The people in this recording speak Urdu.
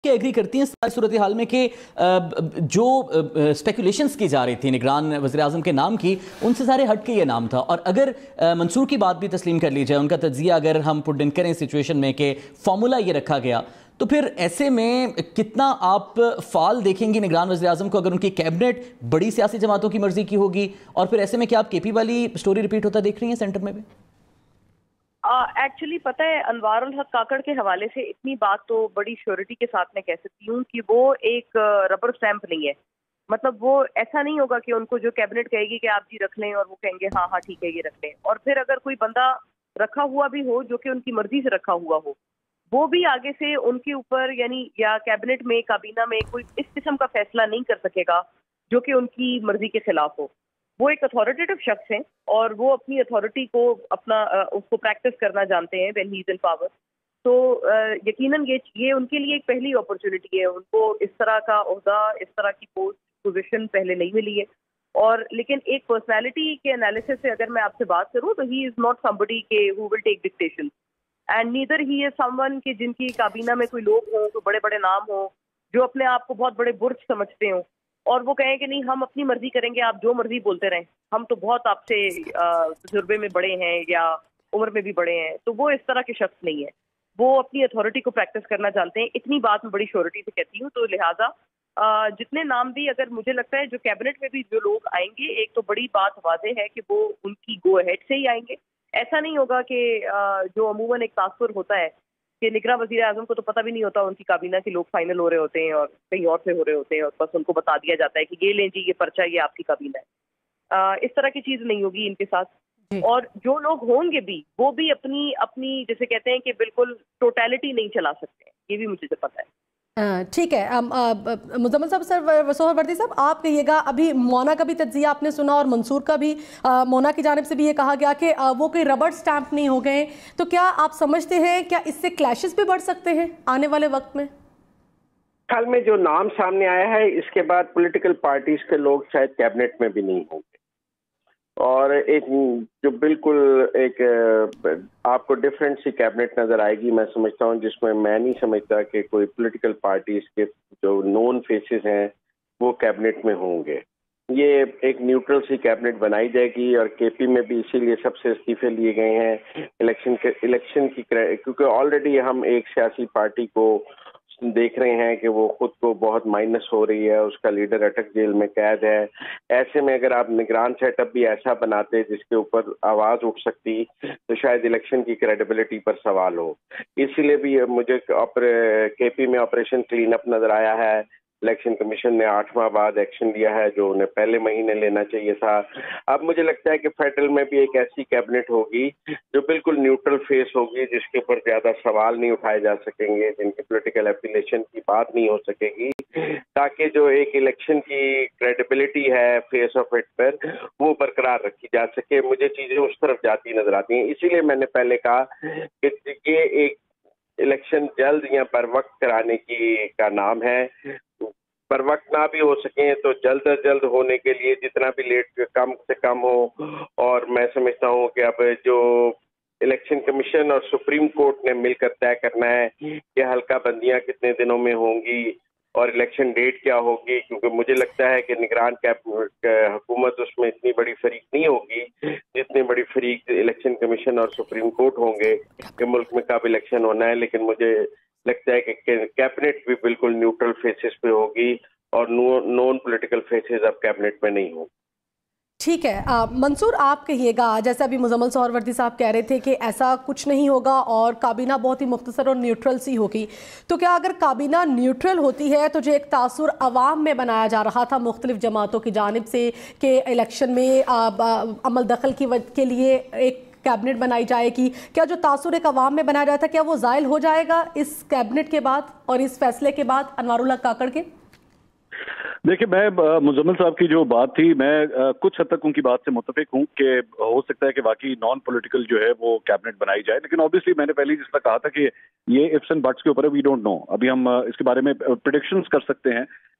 کہ ایگری کرتی ہیں اس صورتحال میں کہ جو سپیکولیشنز کی جا رہی تھی نگران وزیراعظم کے نام کی، ان سے سارے ہٹ کے یہ نام تھا، اور اگر منصور کی بات بھی تسلیم کر لی جائے، ان کا تجزیہ اگر ہم پٹ ان کریں سچویشن میں کہ فارمولا یہ رکھا گیا، تو پھر ایسے میں کتنا آپ فعال دیکھیں گی نگران وزیراعظم کو اگر ان کی کیبنٹ بڑی سیاسی جماعتوں کی مرضی کی ہوگی؟ اور پھر ایسے میں کیا آپ کے پی والی سٹوری ریپیٹ ہوتا دیکھ رہی ہیں سینٹر میں بھی؟ ایکچولی پتہ ہے، انوار الحق کاکڑ کے حوالے سے اتنی بات تو بڑی شیورٹی کے ساتھ میں کہہ سکتی ہوں کہ وہ ایک ربر سٹیمپ نہیں ہے. مطلب وہ ایسا نہیں ہوگا کہ ان کو جو کیبنٹ کہے گی کہ آپ جی رکھ لیں اور وہ کہیں گے ہاں ہاں ٹھیک ہے یہ رکھ لیں، اور پھر اگر کوئی بندہ رکھا ہوا بھی ہو جو کہ ان کی مرضی سے رکھا ہوا ہو، وہ بھی آگے سے ان کے اوپر یعنی یا کیبنٹ میں کابینہ میں کوئی اس قسم کا فیصلہ نہیں کر سکے گا جو کہ ان کی مرضی کے خلاف ہو. وہ ایک اتھارٹیٹیو شخص ہیں اور وہ اپنی اتھارٹی کو اپنا اس کو پریکٹس کرنا جانتے ہیں when he is in power. تو یقیناً یہ ان کے لیے ایک پہلی اپرچونٹی ہے. ان کو اس طرح کا عہدہ، اس طرح کی پوزیشن پہلے نہیں ملی ہے. اور لیکن ایک پرسنالٹی کے انالیسس سے اگر میں آپ سے بات کروں تو he is not somebody who will take dictation and neither he is someone کہ جن کی کابینہ میں کوئی لوگ ہوں تو بڑے بڑے نام ہوں جو اپنے آپ کو بہت بڑے برج سمجھتے ہوں اور وہ کہیں کہ نہیں ہم اپنی مرضی کریں گے، آپ جو مرضی بولتے رہیں، ہم تو بہت آپ سے تجربے میں بڑے ہیں یا عمر میں بھی بڑے ہیں. تو وہ اس طرح کے شخص نہیں ہے. وہ اپنی اتھارٹی کو پریکٹس کرنا جانتے ہیں. اتنی بات میں بڑی شیورٹی سے کہتی ہوں. تو لہٰذا جتنے نام بھی اگر مجھے لگتا ہے جو کیبنٹ میں بھی جو لوگ آئیں گے، ایک تو بڑی بات واضح ہے کہ وہ ان کی گو ہیڈ سے ہی آئیں گے. ایسا نہیں ہوگا کہ جو عموماً ایک تاثر ہوتا ہے کہ نگراں وزیر اعظم کو تو پتہ بھی نہیں ہوتا ان کی کابینہ کے لوگ فائنل ہو رہے ہوتے ہیں اور کہیں اور سے ہو رہے ہوتے ہیں اور بس ان کو بتا دیا جاتا ہے کہ یہ لیں جی یہ پرچہ یہ آپ کی کابینہ ہے. اس طرح کی چیز نہیں ہوگی ان کے ساتھ. اور جو لوگ ہوں گے بھی وہ بھی اپنی جیسے کہتے ہیں کہ بالکل ٹوٹیلٹی نہیں چلا سکتے، یہ بھی مجھے پتہ ہے. ٹھیک ہے. مزمل صاحب، سہر وردی صاحب آپ کہیے گا، ابھی مونا کا بھی تجزیہ آپ نے سنا اور منصور کا بھی، مونا کی جانب سے بھی یہ کہا گیا کہ وہ کوئی ربڑ سٹیمپ نہیں ہو گئے، تو کیا آپ سمجھتے ہیں کیا اس سے کلیشز بھی بڑھ سکتے ہیں آنے والے وقت میں؟ حال میں جو نام سامنے آیا ہے اس کے بعد پولیٹیکل پارٹیز کے لوگ شاید کیبنٹ میں بھی نہیں ہوں گے، اور ایک جو بالکل ایک آپ کو ڈفرینٹ سی کیبنٹ نظر آئے گی میں سمجھتا ہوں، جس میں نہیں سمجھتا کہ کوئی پولیٹیکل پارٹیز کے جو نون فیسز ہیں وہ کیبنٹ میں ہوں گے. یہ ایک نیوٹرل سی کیبنٹ بنائی جائے گی، اور کے پی میں بھی اسی لیے سب سے استعفے لیے گئے ہیں الیکشن کی، کیونکہ آلریڈی ہم ایک سیاسی پارٹی کو دیکھ رہے ہیں کہ وہ خود کو بہت مائنس ہو رہی ہے، اس کا لیڈر اٹک جیل میں قید ہے. ایسے میں اگر آپ نگران سیٹ اپ بھی ایسا بناتے جس کے اوپر آواز اٹھ سکتی تو شاید الیکشن کی کریڈیبلٹی پر سوال ہو. اسی لیے بھی مجھے کے پی میں آپریشن کلین اپ نظر آیا ہے. الیکشن کمیشن نے 8 ماہ بعد ایکشن لیا ہے جو انہیں پہلے مہینے لینا چاہیے تھا. اب مجھے لگتا ہے کہ فیڈرل میں بھی ایک ایسی کیبنٹ ہوگی جو بالکل نیوٹرل فیس ہوگی، جس کے اوپر زیادہ سوال نہیں اٹھائے جا سکیں گے، جن کی پولیٹیکل ایفیلیشن کی بات نہیں ہو سکے گی، تاکہ جو ایک الیکشن کی کریڈیبلٹی ہے فیس آف اٹ پر وہ برقرار رکھی جا سکے. مجھے چیزیں اس طرف جاتی نظر آتی ہیں. اسی لیے میں نے پہلے کہا کہ یہ ایک الیکشن جلد یا پر وقت کرانے کا نام ہے. پر وقت نہ بھی ہو سکیں تو جلد از جلد ہونے کے لیے جتنا بھی لیٹ کم سے کم ہو. اور میں سمجھتا ہوں کہ اب جو الیکشن کمیشن اور سپریم کورٹ نے مل کر طے کرنا ہے کہ حلقہ بندیاں کتنے دنوں میں ہوں گی اور الیکشن ڈیٹ کیا ہوگی، کیونکہ مجھے لگتا ہے کہ نگران حکومت اس میں اتنی بڑی فریق نہیں ہوگی جتنی بڑی فریق الیکشن کمیشن اور سپریم کورٹ ہوں گے کہ ملک میں کب الیکشن ہونا ہے. لیکن مجھے لگتا ہے کہ کیبنٹ بھی بالکل نیوٹرل فیسز پہ ہوگی اور نون پولیٹیکل فیسز اب کیبنٹ میں نہیں ہوں. ٹھیک ہے. منصور آپ کہیے گا، جیسے ابھی مزمل سہروردی صاحب کہہ رہے تھے کہ ایسا کچھ نہیں ہوگا اور کابینہ بہت ہی مختصر اور نیوٹرل سی ہوگی، تو کیا اگر کابینہ نیوٹرل ہوتی ہے تو جو ایک تاثر عوام میں بنایا جا رہا تھا مختلف جماعتوں کی جانب سے کہ الیکشن میں عمل دخل کے لیے ایک کیبنٹ بنائی جائے گی، کیا جو تاثر ایک عوام میں بنایا جاتا ہے کیا وہ زائل ہو جائے گا اس کیبنٹ کے بعد اور اس فیصلے کے بعد انوار اللہ کاکڑ کے؟ دیکھیں، میں مزمل صاحب کی جو بات تھی میں کچھ حد تک ان کی بات سے متفق ہوں کہ ہو سکتا ہے کہ واقعی نان پولیٹیکل جو ہے وہ کیبنٹ بنائی جائے، لیکن obviously میں نے پہلے جس طرح کہا تھا کہ یہ ifs and buts کے اوپر ہے، وی ڈونٹ نو. ابھی ہم اس کے بارے میں پریڈکشنز کر سکتے ہیں